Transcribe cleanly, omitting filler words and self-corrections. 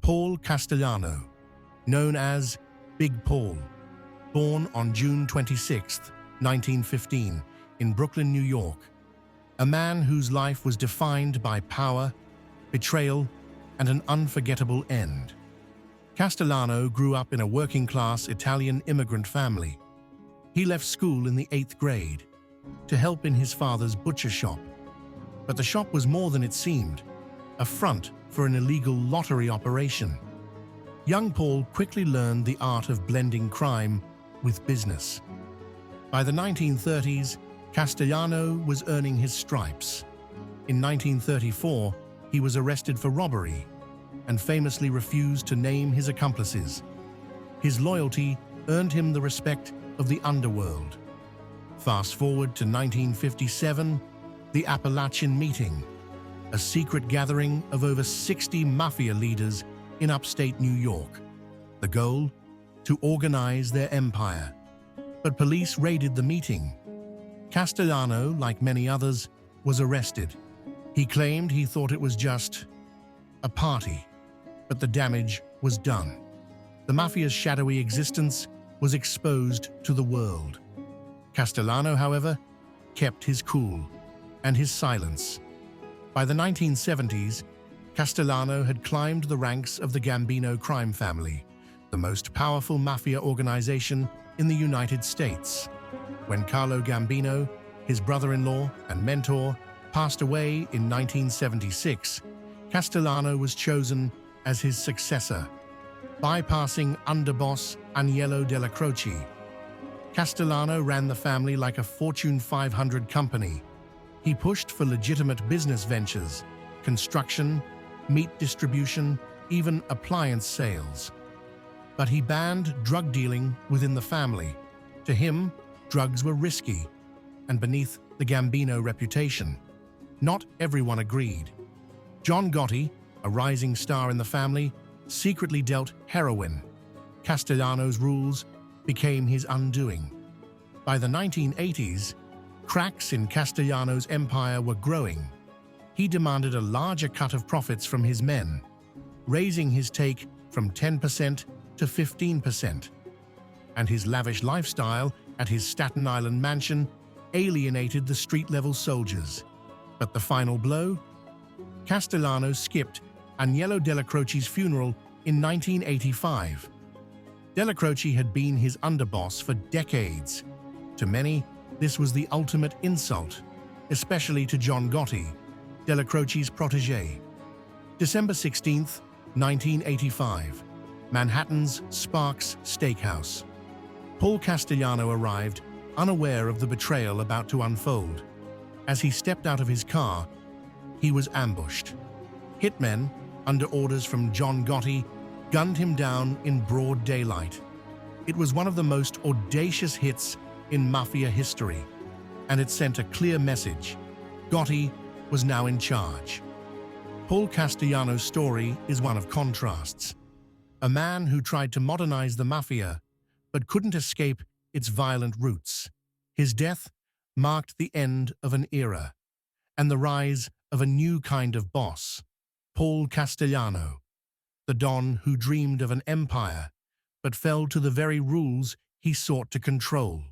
Paul Castellano, known as Big Paul, born on June 26, 1915, in Brooklyn, New York, a man whose life was defined by power, betrayal, and an unforgettable end. Castellano grew up in a working-class Italian immigrant family. He left school in the 8th grade to help in his father's butcher shop. But the shop was more than it seemed, a front for an illegal lottery operation. Young Paul quickly learned the art of blending crime with business. By the 1930s, Castellano was earning his stripes. In 1934, he was arrested for robbery and famously refused to name his accomplices. His loyalty earned him the respect of the underworld. Fast forward to 1957, the Appalachian Meeting, a secret gathering of over 60 mafia leaders in upstate New York. The goal? To organize their empire. But police raided the meeting. Castellano, like many others, was arrested. He claimed he thought it was just a party, but the damage was done. The mafia's shadowy existence was exposed to the world. Castellano, however, kept his cool and his silence. By the 1970s, Castellano had climbed the ranks of the Gambino crime family, the most powerful mafia organization in the United States. When Carlo Gambino, his brother-in-law and mentor, passed away in 1976, Castellano was chosen as his successor, bypassing underboss Agnello Della Croce. Castellano ran the family like a Fortune 500 company. He pushed for legitimate business ventures, construction, meat distribution, even appliance sales. But he banned drug dealing within the family. To him, drugs were risky and beneath the Gambino reputation. Not everyone agreed. John Gotti, a rising star in the family, secretly dealt heroin. Castellano's rules became his undoing. By the 1980s, cracks in Castellano's empire were growing. He demanded a larger cut of profits from his men, raising his take from 10% to 15%. And his lavish lifestyle at his Staten Island mansion alienated the street-level soldiers. But the final blow? Castellano skipped Agnello Della Croce's funeral in 1985. Della Croce had been his underboss for decades. To many, this was the ultimate insult, especially to John Gotti, Della Croce's protégé. December 16, 1985, Manhattan's Sparks Steakhouse. Paul Castellano arrived, unaware of the betrayal about to unfold. As he stepped out of his car, he was ambushed. Hitmen, under orders from John Gotti, gunned him down in broad daylight. It was one of the most audacious hits in mafia history, and it sent a clear message. Gotti was now in charge. Paul Castellano's story is one of contrasts. A man who tried to modernize the mafia, but couldn't escape its violent roots. His death marked the end of an era and the rise of a new kind of boss, Paul Castellano, the Don who dreamed of an empire but fell to the very rules he sought to control.